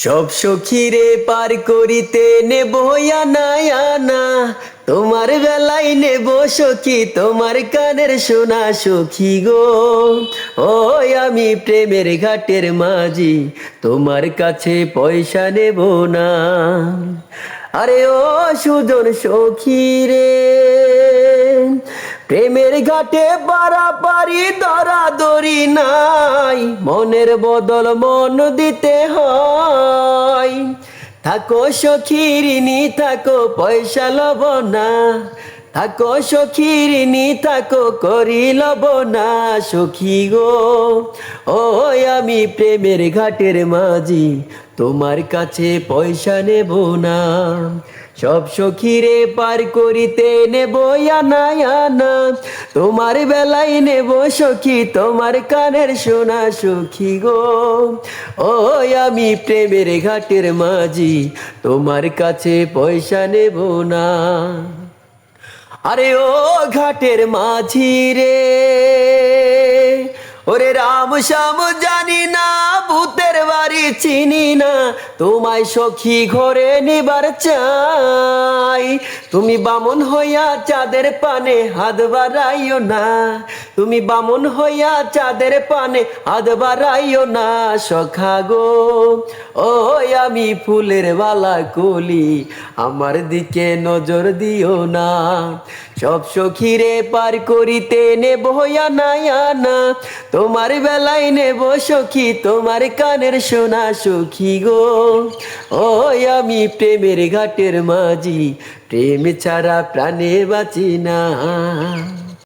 সব সখীরে পার করিতে নেব আনা আনা, তোমার বেলায় নেব সখী তোমার কানের সোনা সখী গো। ও আমি প্রেমের ঘাটের মাঝি, তোমার কাছে পয়সা নেব না। আরে ও সুজন সখী রে, প্রেমের ঘাটে পারাপারি দরাদরি নাই, মনের বদল মন দিতে হয়। থাকো সখীরিনী থাকো পয়সা লব না, থাকো সখীরিনী থাকো করি লব না সখী গো। ও আমি প্রেমের ঘাটের মাঝি, তোমার কাছে পয়সা নেব না। সব সখীরে পার করিতে নেব আনা আনা, তোমার বেলায় নেব সখী তোমার কানের সোনা সখী গো। ও আমি প্রেমের ঘাটের মাঝি, তোমার কাছে পয়সা নেব না। আরে ও ঘাটের মাঝি রে, ওরে রাম শ্যাম জানি না, ভূতের বাড়ি চিনি না, তোমায় সখী ঘরে নিবার চাই। তুমি বামন হইয়া চাঁদের পানে হাত বাড়াইও না, তুমি বামন হইয়া চাঁদের পানে হাত বাড়াইও না সখা গো। ও আমি ফুলের বালা কলি, আমার দিকে নজর দিও না। সব সখীরে পার করিতে নেব আনা আনা, তোমার বেলায় নেব সখী তোমার কানের সোনা সখী গো। ও আমি প্রেমের ঘাটের মাঝি, প্রেম ছাড়া প্রাণে বাঁচি না।